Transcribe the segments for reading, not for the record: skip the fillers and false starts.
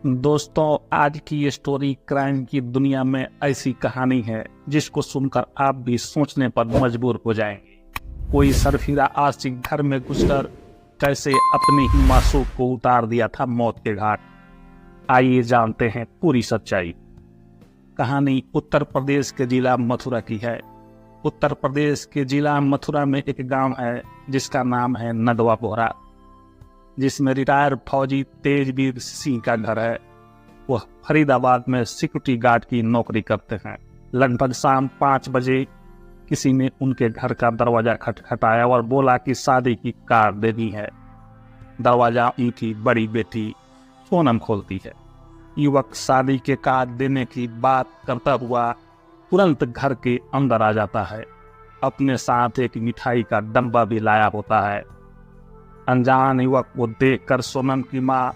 दोस्तों, आज की ये स्टोरी क्राइम की दुनिया में ऐसी कहानी है जिसको सुनकर आप भी सोचने पर मजबूर हो जाएंगे। कोई सरफिरा आशिक घर में घुसकर कैसे अपने ही मासूम को उतार दिया था मौत के घाट। आइए जानते हैं पूरी सच्चाई। कहानी उत्तर प्रदेश के जिला मथुरा की है। उत्तर प्रदेश के जिला मथुरा में एक गांव है जिसका नाम है नदवा बोहरा, जिसमें रिटायर फौजी तेजवीर सिंह का घर है। वह फरीदाबाद में सिक्योरिटी गार्ड की नौकरी करते हैं। लगभग शाम 5 बजे किसी ने उनके घर का दरवाजा खटखटाया और बोला कि शादी की कार्ड देनी है। दरवाजा उनकी बड़ी बेटी सोनम खोलती है। युवक शादी के कार्ड देने की बात करता हुआ तुरंत घर के अंदर आ जाता है। अपने साथ एक मिठाई का डब्बा भी लाया होता है। अनजान युवक को देखकर सोनम की मां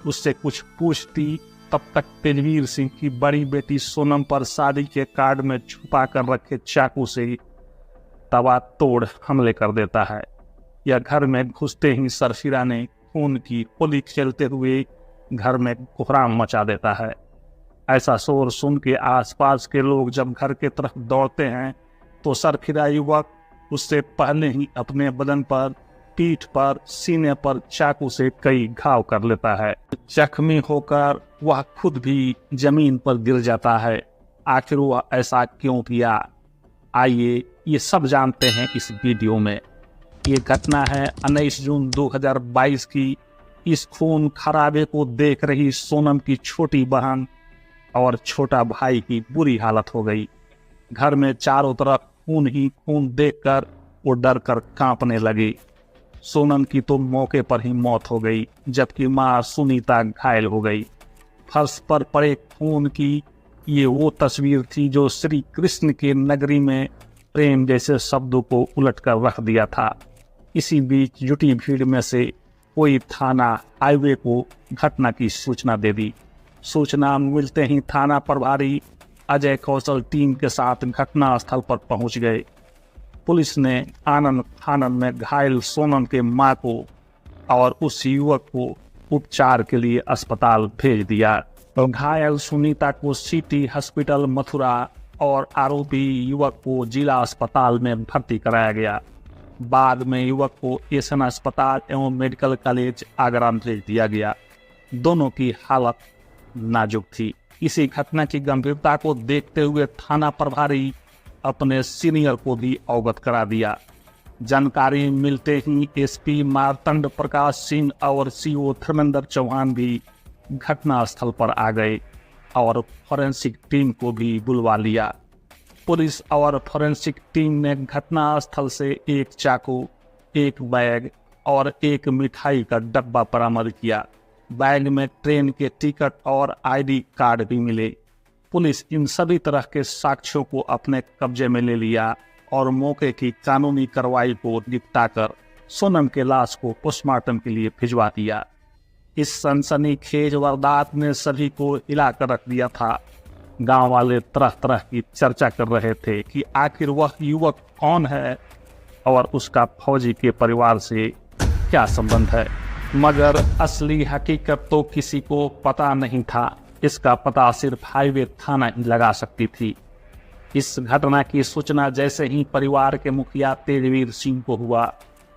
उससे कुछ पूछती, तब तक तेजवीर सिंह की बड़ी बेटी सोनम पर शादी के कार्ड में छुपा कर रखे चाकू से तवा तोड़ हमले कर देता है। यह घर में घुसते ही सरफिरा ने खून की होली खेलते हुए घर में कोहराम मचा देता है। ऐसा शोर सुन के आसपास के लोग जब घर के तरफ दौड़ते हैं तो सरफिरा युवक उससे पहले ही अपने बदन पर, पीठ पर, सीने पर चाकू से कई घाव कर लेता है। जख्मी होकर वह खुद भी जमीन पर गिर जाता है। आखिर वह ऐसा क्यों किया, आइए ये सब जानते हैं इस वीडियो में। ये घटना है 19 जून 2022 की। इस खून खराबे को देख रही सोनम की छोटी बहन और छोटा भाई की बुरी हालत हो गई। घर में चारों तरफ खून ही खून देखकर वो डर कर कांपने लगी। सोनम की तो मौके पर ही मौत हो गई, जबकि मां सुनीता घायल हो गई। फर्श पर पड़े खून की ये वो तस्वीर थी जो श्री कृष्ण के नगरी में प्रेम जैसे शब्दों को उलटकर रख दिया था। इसी बीच जुटी भीड़ में से कोई थाना हाईवे को घटना की सूचना दे दी। सूचना मिलते ही थाना प्रभारी अजय कौशल टीम के साथ घटना स्थल पर पहुंच गए। पुलिस ने आनंद फानंद में घायल सोनम के मां को और उस युवक को उपचार के लिए अस्पताल भेज दिया। तो घायल सुनीता को सिटी हॉस्पिटल मथुरा और आरोपी युवक को जिला अस्पताल में भर्ती कराया गया। बाद में युवक को एसन अस्पताल एवं मेडिकल कॉलेज आगरा भेज दिया गया। दोनों की हालत नाजुक थी। इसी घटना की गंभीरता को देखते हुए थाना प्रभारी अपने सीनियर को भी अवगत करा दिया। जानकारी मिलते ही एसपी मार्तंड प्रकाश सिंह और सीओ धर्मेंद्र चौहान भी घटना स्थल पर आ गए और फॉरेंसिक टीम को भी बुलवा लिया। पुलिस और फॉरेंसिक टीम ने घटना स्थल से एक चाकू, एक बैग और एक मिठाई का डब्बा बरामद किया। बैग में ट्रेन के टिकट और आईडी कार्ड भी मिले। पुलिस इन सभी तरह के साक्ष्यों को अपने कब्जे में ले लिया और मौके की कानूनी कार्रवाई को निपटाकर सोनम के लाश को पोस्टमार्टम के लिए भिजवा दिया। इस सनसनीखेज वारदात ने सभी को हिलाकर रख दिया था। गांव वाले तरह तरह की चर्चा कर रहे थे कि आखिर वह युवक कौन है और उसका फौजी के परिवार से क्या संबंध है। मगर असली हकीकत तो किसी को पता नहीं था। इसका पता सिर्फ हाईवे थाना ही लगा सकती थी। इस घटना की सूचना जैसे ही परिवार के मुखिया तेजवीर सिंह को हुआ,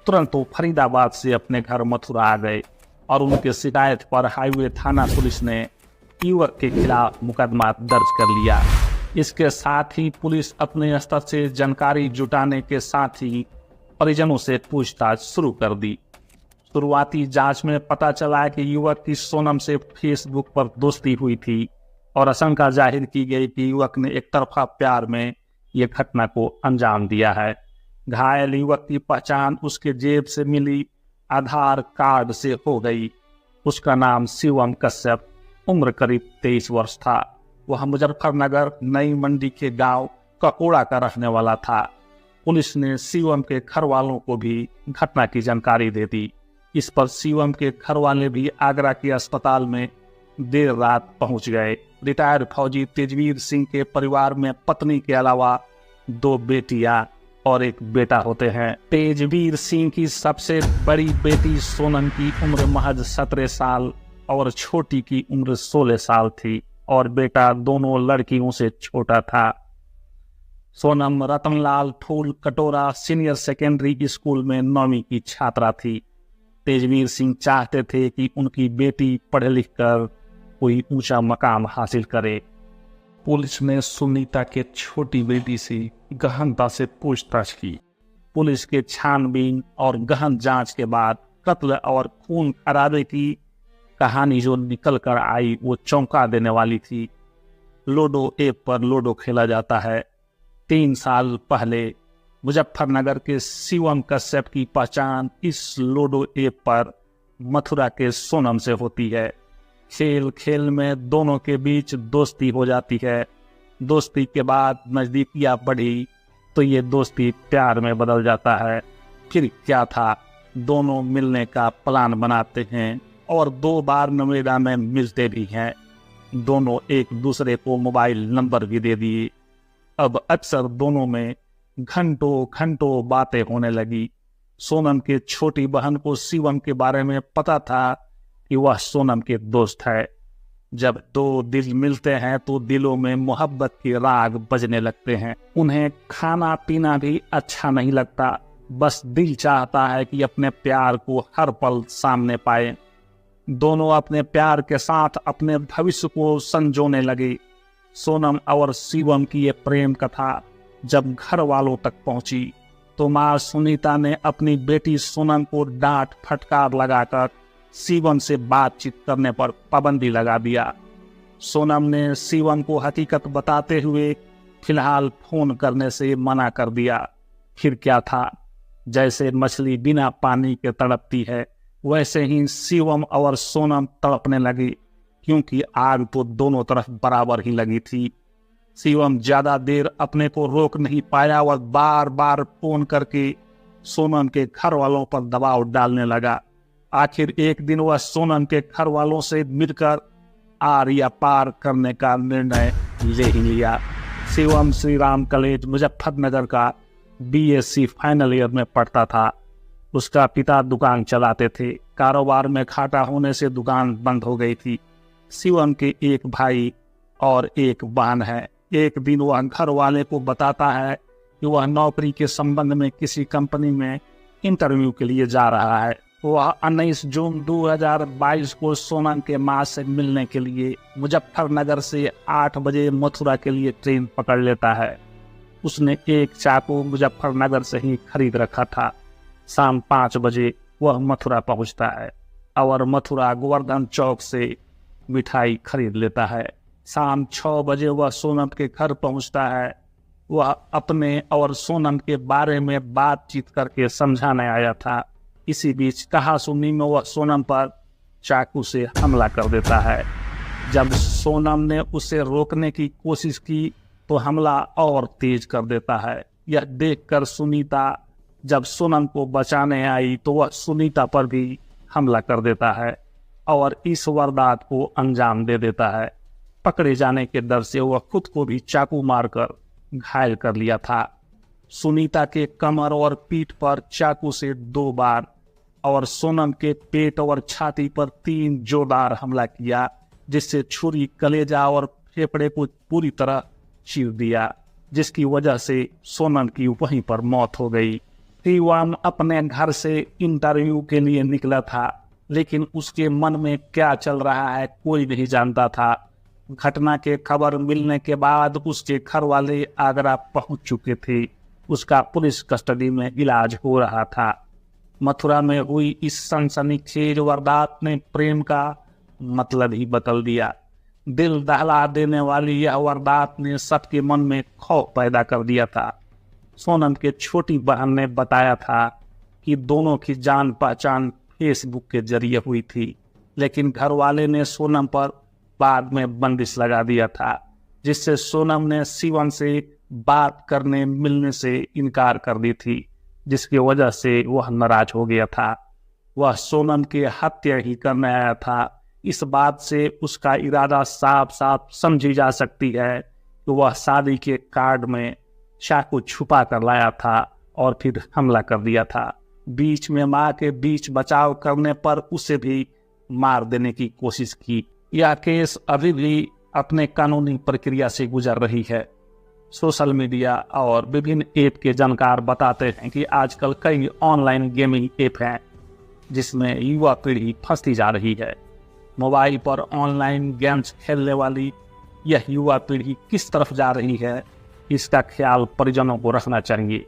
तुरंत वो फरीदाबाद से अपने घर मथुरा आ गए और उनके शिकायत पर हाईवे थाना पुलिस ने युवक के खिलाफ मुकदमा दर्ज कर लिया। इसके साथ ही पुलिस अपने स्तर से जानकारी जुटाने के साथ ही परिजनों से पूछताछ शुरू कर दी। शुरुआती जांच में पता चला कि युवक की सोनम से फेसबुक पर दोस्ती हुई थी और आशंका जाहिर की गई कि युवक ने एक तरफा प्यार में यह घटना को अंजाम दिया है। घायल युवक की पहचान उसके जेब से मिली आधार कार्ड से हो गई। उसका नाम शिवम कश्यप, उम्र करीब 23 वर्ष था। वह मुजफ्फरनगर नई मंडी के गांव ककोड़ा का रहने वाला था। पुलिस ने शिवम के घर वालों को भी घटना की जानकारी दे दी। इस पर शिवम के घर वाले भी आगरा के अस्पताल में देर रात पहुंच गए। रिटायर्ड फौजी तेजवीर सिंह के परिवार में पत्नी के अलावा 2 बेटियां और एक बेटा होते हैं। तेजवीर सिंह की सबसे बड़ी बेटी सोनम की उम्र महज 17 साल और छोटी की उम्र 16 साल थी और बेटा दोनों लड़कियों से छोटा था। सोनम रतनलाल फूल कटोरा सीनियर सेकेंडरी स्कूल में 9वीं की छात्रा थी। तेजवीर सिंह चाहते थे कि उनकी बेटी पढ़ लिख कर कोई ऊंचा मकाम हासिल करे। पुलिस ने सुनीता के छोटी बेटी से गहनता से पूछताछ की। पुलिस के छानबीन और गहन जांच के बाद कत्ल और खून खराबे की कहानी जो निकल कर आई वो चौंका देने वाली थी। लूडो ऐप पर लूडो खेला जाता है। 3 साल पहले मुजफ्फरनगर के शिवम कश्यप की पहचान इस लूडो ऐप पर मथुरा के सोनम से होती है। खेल खेल में दोनों के बीच दोस्ती हो जाती है। दोस्ती के बाद नजदीकियां बढ़ी तो ये दोस्ती प्यार में बदल जाता है। फिर क्या था, दोनों मिलने का प्लान बनाते हैं और 2 बार नोएडा में मिलते भी हैं। दोनों एक दूसरे को मोबाइल नंबर भी दे दिए। अब अक्सर दोनों में घंटों घंटों बातें होने लगी। सोनम के छोटी बहन को शिवम के बारे में पता था कि वह सोनम के दोस्त है। जब 2 दिल मिलते हैं तो दिलों में मोहब्बत के राग बजने लगते हैं। उन्हें खाना पीना भी अच्छा नहीं लगता, बस दिल चाहता है कि अपने प्यार को हर पल सामने पाए। दोनों अपने प्यार के साथ अपने भविष्य को संजोने लगे। सोनम और शिवम की ये प्रेम कथा जब घर वालों तक पहुंची तो मां सुनीता ने अपनी बेटी सोनम को डांट फटकार लगाकर शिवम से बातचीत करने पर पाबंदी लगा दिया। सोनम ने शिवम को हकीकत बताते हुए फिलहाल फोन करने से मना कर दिया। फिर क्या था, जैसे मछली बिना पानी के तड़पती है वैसे ही शिवम और सोनम तड़पने लगी, क्योंकि आग तो दोनों तरफ बराबर ही लगी थी। शिवम ज्यादा देर अपने को रोक नहीं पाया और बार बार फोन करके सोनम के घर वालों पर दबाव डालने लगा। आखिर एक दिन वह सोनम के घर वालों से मिलकर आर या पार करने का निर्णय ले ही लिया। शिवम श्री राम कॉलेज मुजफ्फरनगर का BSc फाइनल ईयर में पढ़ता था। उसका पिता दुकान चलाते थे। कारोबार में घाटा होने से दुकान बंद हो गई थी। शिवम के एक भाई और एक बहन है। एक दिन वह घर वाले को बताता है कि वह नौकरी के संबंध में किसी कंपनी में इंटरव्यू के लिए जा रहा है। वह 19 जून 2022 को सोनम के मां से मिलने के लिए मुजफ्फरनगर से 8 बजे मथुरा के लिए ट्रेन पकड़ लेता है। उसने एक चाकू मुजफ्फरनगर से ही खरीद रखा था। शाम 5 बजे वह मथुरा पहुंचता है और मथुरा गोवर्धन चौक से मिठाई खरीद लेता है। शाम 6 बजे वह सोनम के घर पहुंचता है। वह अपने और सोनम के बारे में बातचीत करके समझाने आया था। इसी बीच कहासुनी में वह सोनम पर चाकू से हमला कर देता है। जब सोनम ने उसे रोकने की कोशिश की तो हमला और तेज कर देता है। यह देखकर सुनीता जब सोनम को बचाने आई तो वह सुनीता पर भी हमला कर देता है और इस वारदात को अंजाम दे देता है। पकड़े जाने के डर से वह खुद को भी चाकू मारकर घायल कर लिया था। सुनीता के कमर और पीठ पर चाकू से 2 बार और सोनम के पेट और छाती पर 3 जोरदार हमला किया, जिससे छुरी कलेजा और फेफड़े को पूरी तरह चीर दिया, जिसकी वजह से सोनम की वहीं पर मौत हो गई। शिवम अपने घर से इंटरव्यू के लिए निकला था, लेकिन उसके मन में क्या चल रहा है कोई नहीं जानता था। घटना के खबर मिलने के बाद उसके घर वाले आगरा पहुंच चुके थे। उसका पुलिस कस्टडी में इलाज हो रहा था। मथुरा में हुई इस सनसनीखेज वारदात ने प्रेम का मतलब ही बदल दिया। दिल दहला देने वाली यह वारदात ने सबके मन में खौफ पैदा कर दिया था। सोनम के छोटी बहन ने बताया था कि दोनों की जान पहचान फेसबुक के जरिए हुई थी, लेकिन घर वाले ने सोनम पर बाद में बंदिश लगा दिया था, जिससे सोनम ने शिवम से बात करने मिलने से इनकार कर दी थी, जिसकी वजह से वह नाराज हो गया था। वह सोनम की हत्या ही करने आया था। इस बात से उसका इरादा साफ साफ समझी जा सकती है कि वह शादी के कार्ड में चाकू छुपा कर लाया था और फिर हमला कर दिया था। बीच में मां के बीच बचाव करने पर उसे भी मार देने की कोशिश की। यह केस अभी भी अपने कानूनी प्रक्रिया से गुजर रही है। सोशल मीडिया और विभिन्न ऐप के जानकार बताते हैं कि आजकल कई ऑनलाइन गेमिंग ऐप हैं जिसमें युवा पीढ़ी फंसती जा रही है। मोबाइल पर ऑनलाइन गेम्स खेलने वाली यह युवा पीढ़ी किस तरफ जा रही है, इसका ख्याल परिजनों को रखना चाहिए।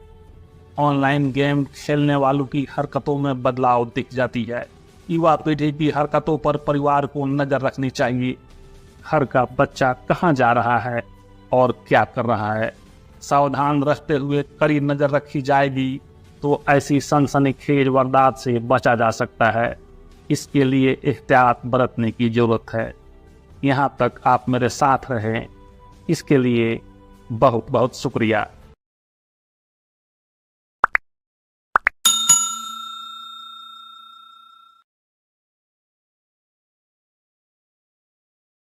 ऑनलाइन गेम खेलने वालों की हरकतों में बदलाव दिख जाती है। युवा पीढ़ी की हरकतों पर परिवार को नज़र रखनी चाहिए। हर का बच्चा कहाँ जा रहा है और क्या कर रहा है, सावधान रहते हुए कड़ी नज़र रखी जाएगी तो ऐसी सनसनीखेज वारदात से बचा जा सकता है। इसके लिए एहतियात बरतने की ज़रूरत है। यहाँ तक आप मेरे साथ रहें, इसके लिए बहुत बहुत शुक्रिया।